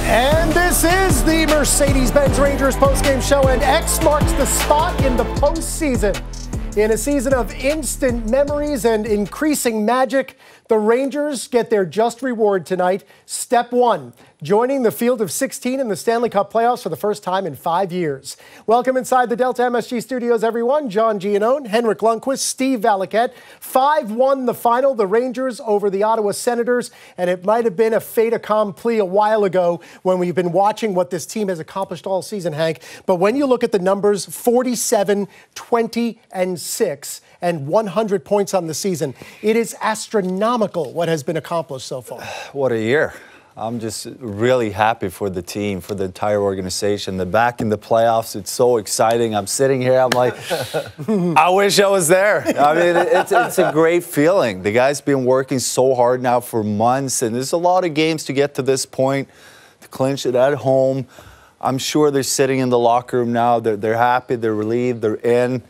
And this is the Mercedes-Benz Rangers postgame show, and X marks the spot in the postseason. In a season of instant memories and increasing magic, the Rangers get their just reward tonight. Step one, joining the field of 16 in the Stanley Cup playoffs for the first time in 5 years. Welcome inside the Delta MSG studios, everyone. John Giannone, Henrik Lundqvist, Steve Valiquette. 5-1 the final, the Rangers over the Ottawa Senators, and it might have been a fait accompli a while ago when we've been watching what this team has accomplished all season, Hank. But when you look at the numbers, 47, 20, and 6, and 100 points on the season, it is astronomical what has been accomplished so far. What a year. I'm just really happy for the team, for the entire organization. They're back in the playoffs. It's so exciting. I'm sitting here, I'm like, I wish I was there. I mean, it's a great feeling. The guys been working so hard now for months, and there's a lot of games to get to this point, to clinch it at home. I'm sure they're sitting in the locker room now. They're happy, they're relieved, they're in.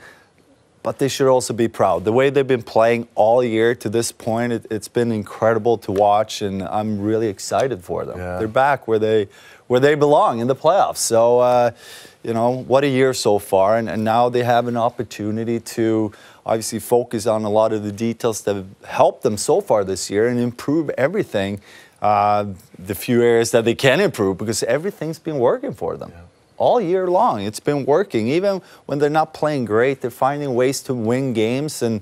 But they should also be proud. The way they've been playing all year to this point, it's been incredible to watch, and I'm really excited for them. Yeah. They're back where they belong in the playoffs. So, you know, what a year so far, and now they have an opportunity to obviously focus on a lot of the details that have helped them so far this year and improve everything, the few areas that they can improve, because everything's been working for them. Yeah. All year long, it's been working. Even when they're not playing great, they're finding ways to win games, and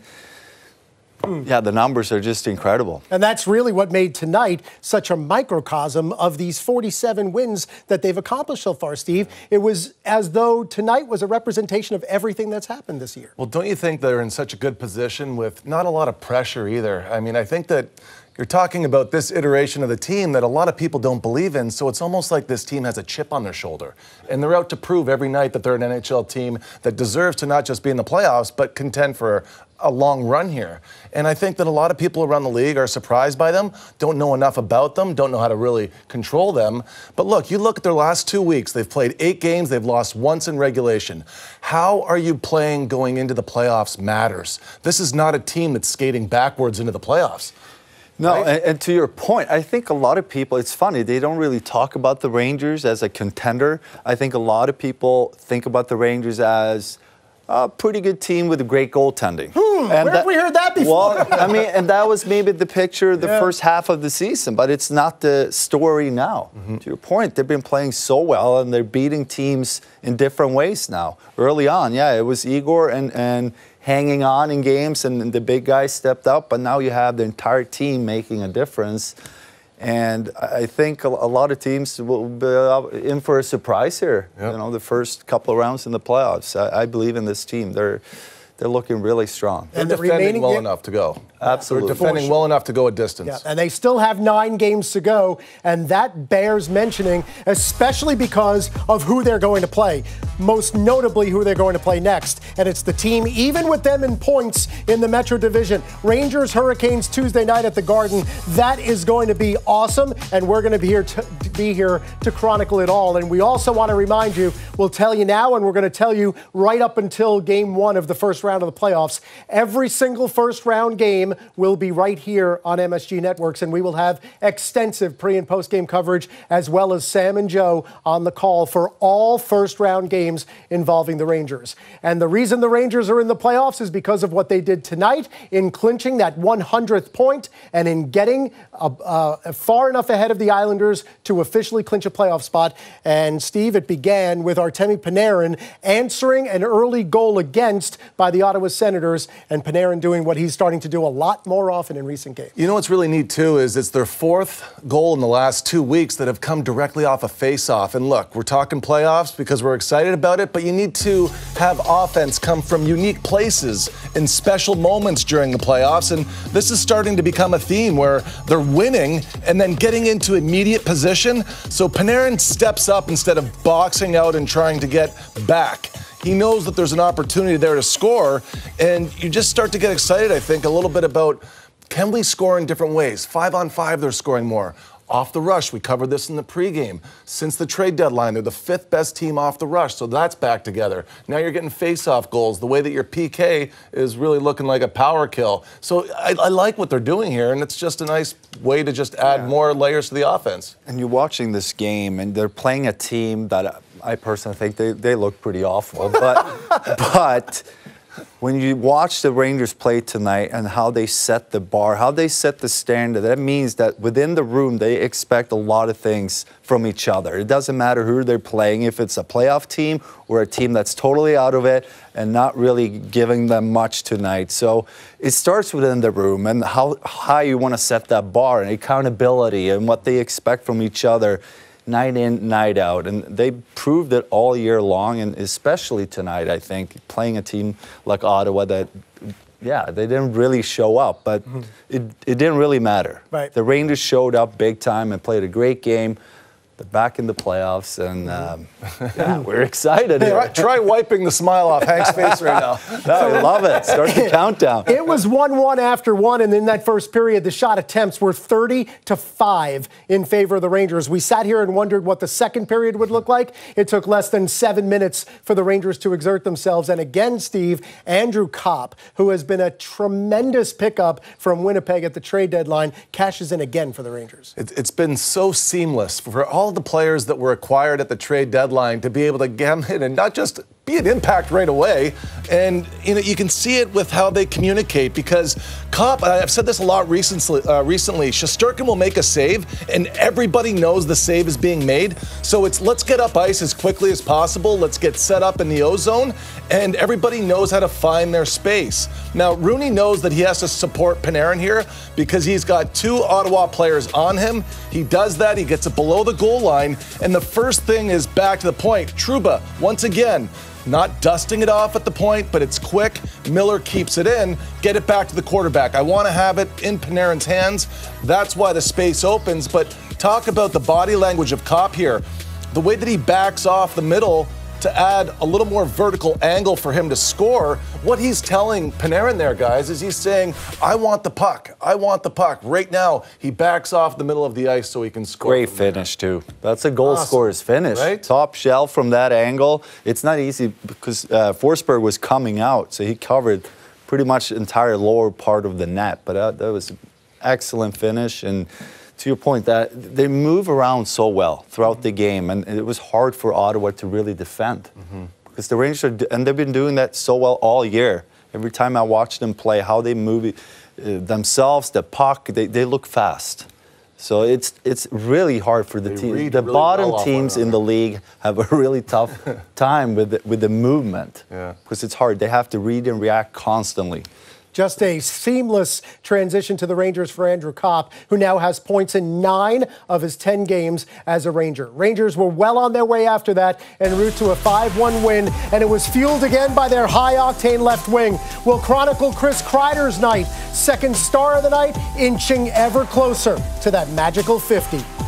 yeah, the numbers are just incredible. And that's really what made tonight such a microcosm of these 47 wins that they've accomplished so far, Steve. It was as though tonight was a representation of everything that's happened this year. Well, don't you think they're in such a good position with not a lot of pressure either? I mean, I think that you're talking about this iteration of the team that a lot of people don't believe in, so it's almost like this team has a chip on their shoulder. And they're out to prove every night that they're an NHL team that deserves to not just be in the playoffs, but contend for a long run here. And I think that a lot of people around the league are surprised by them, don't know enough about them, don't know how to really control them. But look, you look at their last 2 weeks, they've played 8 games, they've lost once in regulation. How are you playing going into the playoffs matters. This is not a team that's skating backwards into the playoffs. No, right? and to your point, I think a lot of people, it's funny, they don't really talk about the Rangers as a contender. I think a lot of people think about the Rangers as a pretty good team with great goaltending. Where have we heard that before? Well, I mean, and that was maybe the picture the first half of the season, but it's not the story now. To your point, they've been playing so well, and they're beating teams in different ways now. Early on, yeah, it was Igor and hanging on in games, and the big guys stepped up, but now you have the entire team making a difference. And I think a lot of teams will be in for a surprise here. Yep. You know, the first couple of rounds in the playoffs. I believe in this team. They're looking really strong. And they're defending well enough to go. Absolutely. They're defending well enough to go a distance. Yeah, and they still have 9 games to go, and that bears mentioning, especially because of who they're going to play. Most notably, who they're going to play next. And it's the team, even with them in points in the Metro Division. Rangers, Hurricanes, Tuesday night at the Garden. That is going to be awesome, and we're going to be here to chronicle it all. And we also want to remind you, we'll tell you now, and we're going to tell you right up until Game 1 of the first round of the playoffs. Every single first round game will be right here on MSG Networks, and we will have extensive pre- and post-game coverage, as well as Sam and Joe on the call for all first-round games involving the Rangers. And the reason the Rangers are in the playoffs is because of what they did tonight in clinching that 100th point and in getting far enough ahead of the Islanders to officially clinch a playoff spot. And, Steve, it began with Artemi Panarin answering an early goal against by the Ottawa Senators, and Panarin doing what he's starting to do a lot more often in recent games. You know what's really neat, too, is it's their 4th goal in the last 2 weeks that have come directly off a face-off. And look, we're talking playoffs because we're excited about it, but you need to have offense come from unique places in special moments during the playoffs. And this is starting to become a theme where they're winning and then getting into immediate position. So Panarin steps up instead of boxing out and trying to get back. He knows that there's an opportunity there to score, and you just start to get excited, I think, a little bit about, can we score in different ways? 5-on-5, they're scoring more. Off the rush, we covered this in the pregame. Since the trade deadline, they're the 5th best team off the rush, so that's back together. Now you're getting face-off goals. The way that your PK is really looking like a power kill. So I like what they're doing here, and it's just a nice way to just add more layers to the offense. And you're watching this game, and they're playing a team that I personally think they look pretty awful. But when you watch the Rangers play tonight and how they set the bar, how they set the standard, that means that within the room they expect a lot of things from each other. It doesn't matter who they're playing, if it's a playoff team or a team that's totally out of it and not really giving them much tonight. So it starts within the room and how high you want to set that bar and accountability and what they expect from each other night in, night out. And they proved it all year long, and especially tonight, I think, playing a team like Ottawa that, yeah, they didn't really show up, but it didn't really matter. Right. The Rangers showed up big time and played a great game. They're back in the playoffs, and yeah, we're excited here. Try wiping the smile off Hank's face right now. No, I love it. Start the countdown. It was 1-1 after one, and in that first period, the shot attempts were 30-5 in favor of the Rangers. We sat here and wondered what the second period would look like. It took less than 7 minutes for the Rangers to exert themselves. And again, Steve, Andrew Copp, who has been a tremendous pickup from Winnipeg at the trade deadline, cashes in again for the Rangers. It's been so seamless for all the players that were acquired at the trade deadline to be able to get in and not just be an impact right away. And you can see it with how they communicate, because Copp, I've said this a lot recently, Shesterkin will make a save and everybody knows the save is being made. So it's let's get up ice as quickly as possible. Let's get set up in the O-zone, and everybody knows how to find their space. Now, Rooney knows that he has to support Panarin here because he's got 2 Ottawa players on him. He does that. He gets it below the goal line. And the first thing is back to the point. Trouba, once again, not dusting it off at the point, but it's quick. Miller keeps it in. Get it back to the quarterback. I want to have it in Panarin's hands. That's why the space opens. But talk about the body language of Copp here. The way that he backs off the middle to add a little more vertical angle for him to score. What he's telling Panarin there, guys, is he's saying, I want the puck. I want the puck. Right now, he backs off the middle of the ice so he can score. Great finish, too. That's a goal scorer's finish. Right? Top shelf from that angle. It's not easy because Forsberg was coming out, so he covered pretty much the entire lower part of the net. But that was an excellent finish. And to your point, that they move around so well throughout the game, and it was hard for Ottawa to really defend because the Rangers and they've been doing that so well all year. Every time I watch them play, how they move themselves, the puck, they look fast. So it's really hard for the team. The really bottom teams in the league have a really tough time with the movement because it's hard. They have to read and react constantly. Just a seamless transition to the Rangers for Andrew Copp, who now has points in 9 of his 10 games as a Ranger. Rangers were well on their way after that en route to a 5-1 win, and it was fueled again by their high-octane left wing. We'll chronicle Chris Kreider's night, second star of the night, inching ever closer to that magical 50.